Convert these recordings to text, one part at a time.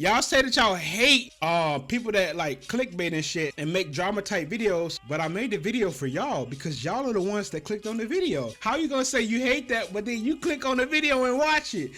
Y'all say that y'all hate people that like clickbait and shit and make drama type videos, but I made the video for y'all because y'all are the ones that clicked on the video. How you gonna say you hate that, but then you click on the video and watch it?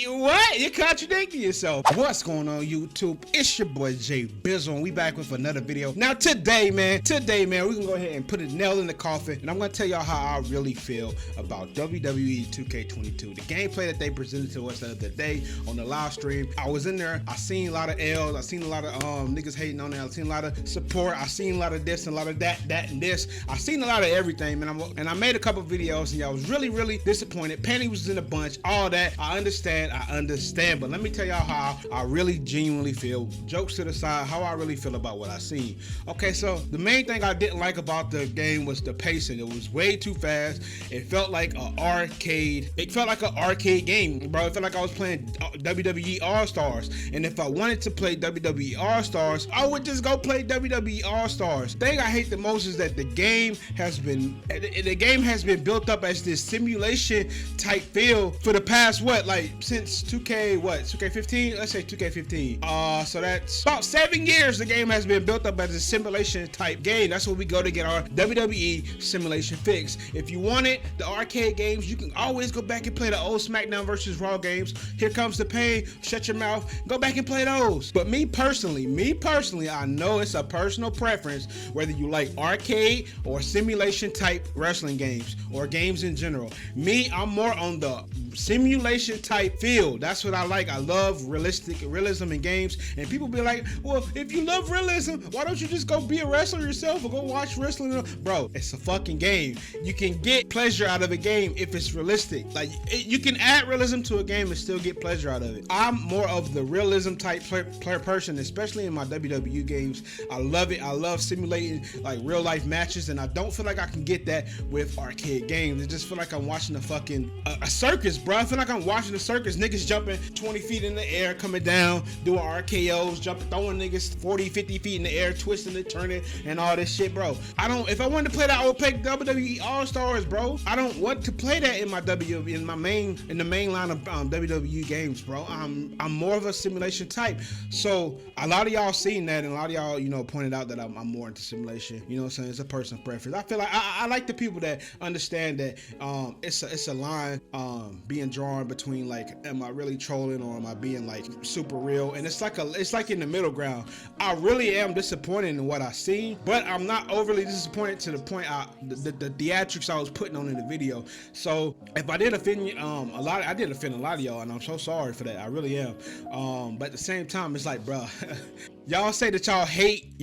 What? You're contradicting yourself. What's going on, YouTube? It's your boy Jay Bizzle, and we back with another video. Now today, man, we can go ahead and put a nail in the coffin, and I'm gonna tell y'all how I really feel about WWE 2K22. The gameplay that they presented to us the other day on the live stream. I was in there. I seen a lot of L's. I seen a lot of niggas hating on it. I seen a lot of support. I seen a lot of this and a lot of that, and this. I seen a lot of everything, man. And I made a couple videos, and y'all was really disappointed. Penny was in a bunch. All that. I understand, but let me tell y'all how I really genuinely feel. Jokes to the side, how I really feel about what I seen. Okay, so the main thing I didn't like about the game was the pacing. It was way too fast. It felt like an arcade. It felt like an arcade game, bro. It felt like I was playing WWE All-Stars. And if I wanted to play WWE All-Stars, I would just go play WWE All-Stars. The thing I hate the most is that the game has been built up as this simulation type feel for the past like since 2K15? Let's say 2K15. So that's about 7 years the game has been built up as a simulation type game. That's where we go to get our WWE simulation fix. If you want the arcade games, you can always go back and play the old SmackDown versus Raw games. Here comes the pain, shut your mouth, go back and play those. But me personally, I know it's a personal preference whether you like arcade or simulation type wrestling games or games in general. Me, I'm more on the simulation type feel. That's what I like. I love realism in games, and people be like, well, if you love realism, why don't you just go be a wrestler yourself or go watch wrestling? Bro, it's a fucking game. You can get pleasure out of a game if it's realistic. Like, you can add realism to a game and still get pleasure out of it. I'm more of the realism type player person, especially in my WWE games. I love it. I love simulating like real life matches, and I don't feel like I can get that with arcade games. It just feel like I'm watching a circus, bro. I feel like I'm watching a circus. Niggas jumping 20 feet in the air, coming down, doing RKOs, throwing niggas 40, 50 feet in the air, twisting and turning, and all this shit, bro. If I wanted to play that, I would play WWE All-Stars, bro. I don't want to play that in the main line of WWE games, bro. I'm more of a simulation type. So a lot of y'all seen that, and a lot of y'all, pointed out that I'm more into simulation. You know what I'm saying? It's a personal preference. I feel like I like the people that understand that it's a line being drawn between, like, am I really trolling or am I being like super real? And it's like in the middle ground. I really am disappointed in what I see, but I'm not overly disappointed to the point the theatrics I was putting on in the video. So if I did offend I did offend a lot of y'all, and I'm so sorry for that. I really am. But at the same time, it's like, bro, y'all say that y'all hate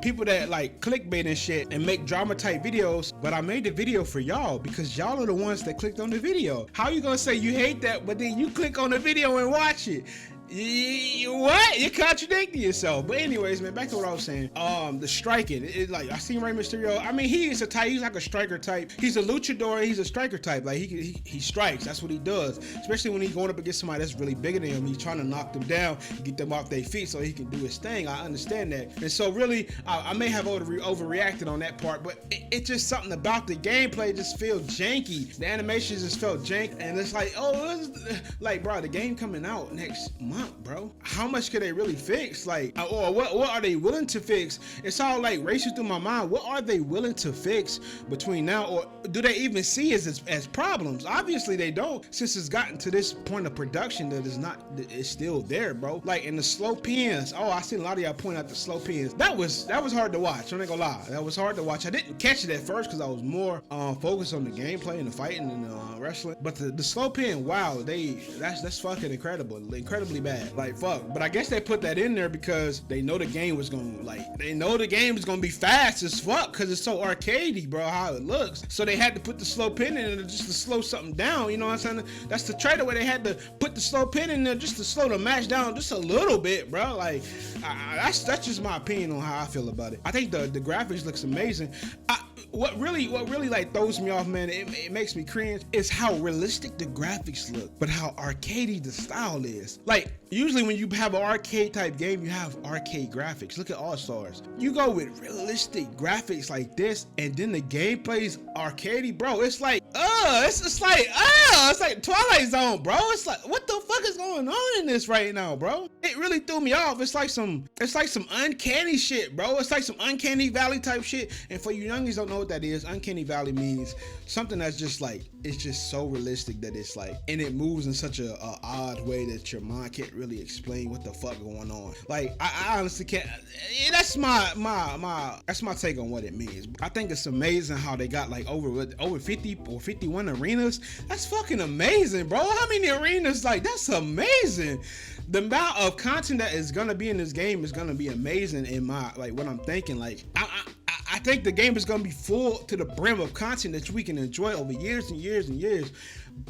people that like clickbait and shit and make drama type videos, but I made the video for y'all because y'all are the ones that clicked on the video. How you gonna say you hate that, but then you click on the video and watch it? What? You're contradicting yourself. But anyways, man, back to what I was saying. The striking, like, I seen Rey Mysterio. I mean, he's like a striker type. He's a luchador. He's a striker type. Like, he strikes. That's what he does. Especially when he's going up against somebody that's really bigger than him. He's trying to knock them down, get them off their feet so he can do his thing. I understand that. And so really, I may have overreacted on that part, but it's just something about the gameplay just feels janky. The animations just felt jank, and it's like, like, bro, the game coming out next month, bro. How much could they really fix? Like, or what are they willing to fix? It's all like racing through my mind. What are they willing to fix between now, or do they even see it as problems? Obviously they don't, since it's gotten to this point of production that it's still there, bro. Like, in the slow pins. Oh, I seen a lot of y'all point out the slow pins. That was hard to watch. I'm not gonna lie. That was hard to watch. I didn't catch it at first because I was more focused on the gameplay and the fighting and the wrestling. But the slow pin, wow, that's fucking incredibly bad. Like, fuck. But I guess they put that in there because they know the game was gonna be fast as fuck because it's so arcadey, bro, how it looks. So they had to put the slow pin in there just to slow something down. You know what I'm saying? That's the trailer where they had to put the slow pin in there just to slow the match down just a little bit, bro. Like, that's just my opinion on how I feel about it. I think the graphics looks amazing. what really like throws me off, man, it makes me cringe, is how realistic the graphics look, but how arcadey the style is. Like, usually when you have an arcade type game, you have arcade graphics. Look at All Stars. You go with realistic graphics like this, and then the gameplay's arcadey, bro. It's like, it's like Twilight Zone, bro. It's like, what the fuck is going on in this right now, bro? It really threw me off. It's like some uncanny shit, bro. It's like some uncanny valley type shit. And for you youngies don't know what that is, uncanny valley means something that's just like, it's just so realistic that it's like, and it moves in such a odd way that your mind can't really explain what the fuck going on. Like, I honestly can't. That's my take on what it means. I think it's amazing how they got like over 50 or 51 arenas. That's fucking amazing, bro. How many arenas? Like, that's amazing. The amount of content that is gonna be in this game is gonna be amazing. In my, like, what I'm thinking, like, I think the game is gonna be full to the brim of content that we can enjoy over years and years and years.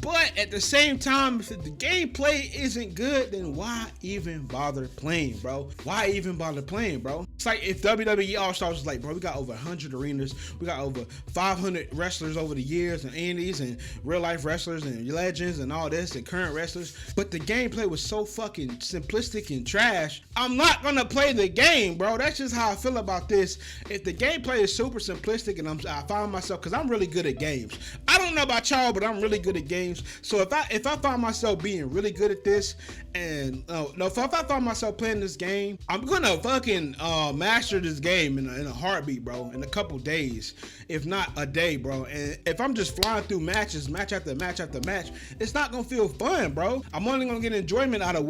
But at the same time, if the gameplay isn't good, then why even bother playing, bro? Why even bother playing, bro? It's like if WWE All-Stars was like, bro, we got over 100 arenas, we got over 500 wrestlers over the years, and indies and real life wrestlers and legends and all this and current wrestlers, but the gameplay was so fucking simplistic and trash, I'm not gonna play the game, bro. That's just how I feel about this. If the gameplay is super simplistic and I find myself, because I'm really good at games. I don't know about y'all, but I'm really good at games. So if I find myself being really good at this, and if I find myself playing this game, I'm gonna fucking master this game in a heartbeat, bro, in a couple days, if not a day, bro. And if I'm just flying through matches, match after match after match, it's not gonna feel fun, bro. I'm only gonna get enjoyment out of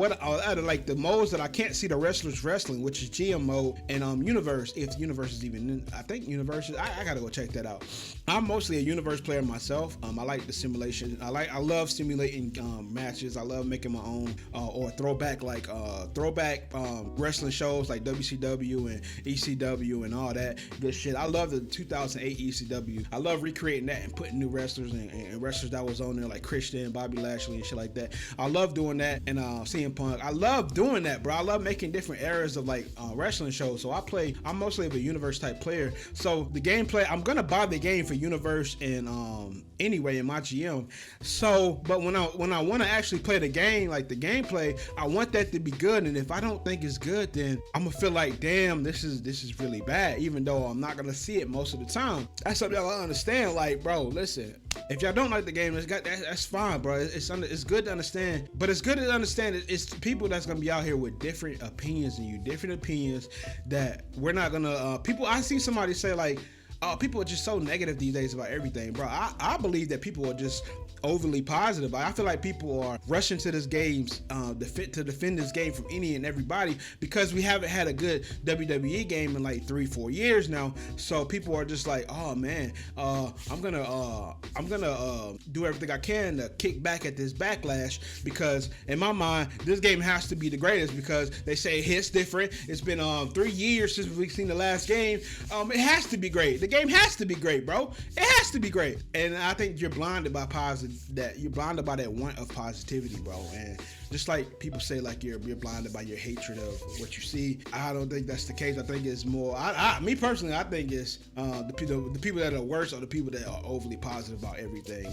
like the modes that I can't see the wrestlers wrestling, which is GM mode and Universe, if Universe is even in. I think Universe is, I gotta go check that out. I'm mostly a Universe player myself. I like the simulation. I love simulating matches. I love making my own or throwback wrestling shows like WCW and ECW and all that good shit. I love the 2008 ECW. I love recreating that and putting new wrestlers and wrestlers that was on there like Christian, Bobby Lashley and shit like that. I love doing that, and CM Punk. I love doing that, bro. I love making different eras of like wrestling shows. So I'm mostly of a Universe type player. So the gameplay, I'm gonna buy the game for Universe and anyway in my GM. So, but when I want to actually play the game, like the gameplay, I want that to be good. And if I don't think it's good, then I'm gonna feel like, damn, this is really bad, even though I'm not gonna see it most of the time. That's something I understand. Like, bro, listen, if y'all don't like the game, that's fine, bro. It's good to understand, but it's good to understand it's people that's gonna be out here with different opinions than you, different opinions that we're not gonna. People, I see somebody say like, people are just so negative these days about everything, bro. I believe that people are just overly positive. I feel like people are rushing to this games to defend this game from any and everybody because we haven't had a good WWE game in like 3-4 years now. So people are just like, oh man, I'm gonna do everything I can to kick back at this Backlash, because in my mind this game has to be the greatest because they say it hits different. It's been 3 years since we've seen the last game. It has to be great. The game has to be great, bro. It has to be great. And I think you're blinded by that want of positivity, bro. And just like people say, like you're blinded by your hatred of what you see. I don't think that's the case. I think it's more. Me personally, I think it's the people that are worse are the people that are overly positive about everything.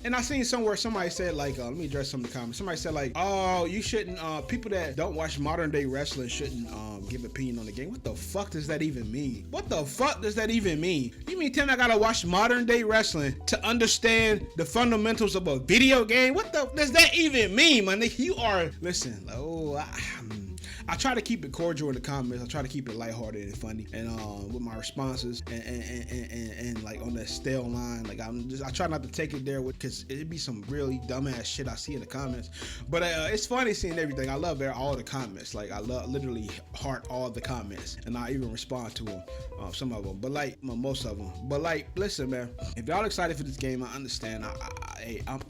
And I seen somewhere somebody said like, let me address some of the comments. Somebody said like, oh, you shouldn't. People that don't watch modern day wrestling shouldn't give opinion on the game. What the fuck does that even mean? What the fuck does that even mean? You mean tell me I gotta watch modern day wrestling to understand the fundamentals of a video game? What the does that even mean, my nigga? You are, listen, I try to keep it cordial in the comments. I try to keep it lighthearted and funny, and with my responses, and like on that stale line, like I try not to take it there because it'd be some really dumbass shit I see in the comments. But it's funny seeing everything. I love all the comments. Like I literally heart all the comments, and I even respond to them, some of them, but like most of them. But like, listen, man, if y'all excited for this game, I understand. I'm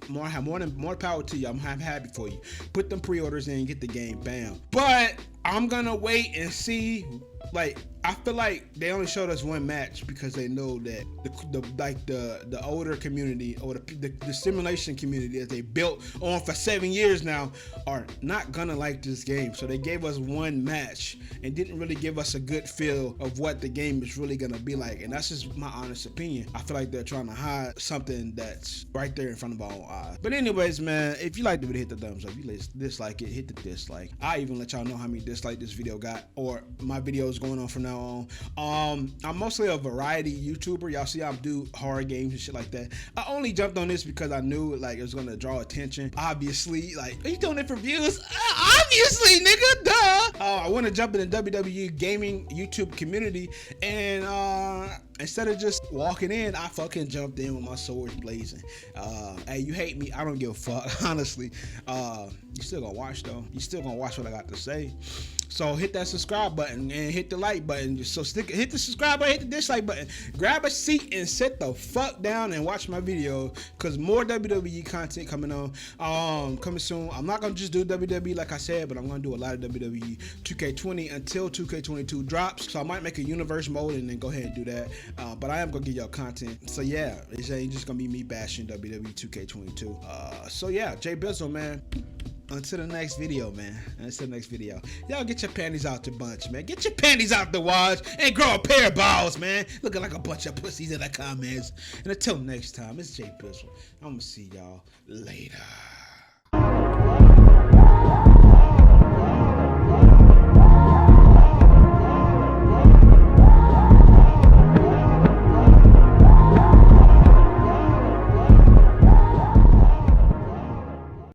more power to you. I'm happy for you. Put them pre-orders in, get the game, bam. But I'm gonna wait and see like, I feel like they only showed us one match because they know that the older community or the simulation community that they built on for 7 years now are not gonna like this game. So they gave us one match and didn't really give us a good feel of what the game is really gonna be like. And that's just my honest opinion. I feel like they're trying to hide something that's right there in front of our own eyes. But anyways, man, if you like the video, hit the thumbs up. If you dislike it, hit the dislike. I even let y'all know how many dislike this video got, or my videos going on from now on. I'm mostly a variety YouTuber. Y'all see I do horror games and shit like that. I only jumped on this because I knew like it was gonna draw attention. Obviously, like, are you doing it for views? Obviously, nigga, duh. I want to jump in the WWE gaming YouTube community, and instead of just walking in, I fucking jumped in with my swords blazing. Hey, you hate me? I don't give a fuck, honestly. You still gonna watch though. You still gonna watch what I got to say. So hit that subscribe button and hit the like button. So hit the subscribe button, hit the dislike button. Grab a seat and sit the fuck down and watch my video, cause more WWE content coming on. Coming soon. I'm not gonna just do WWE like I said, but I'm gonna do a lot of WWE 2K20 until 2K22 drops. So I might make a universe mode and then go ahead and do that. But I am gonna give y'all content. So yeah, it's ain't just gonna be me bashing WWE 2K22. So yeah, Jay Bizzle, man. Until the next video, man. Until the next video. Y'all get your panties out the bunch, man. Get your panties out the wash and grow a pair of balls, man. Looking like a bunch of pussies in the comments. And until next time, it's Jay Bizzle. I'm gonna see y'all later.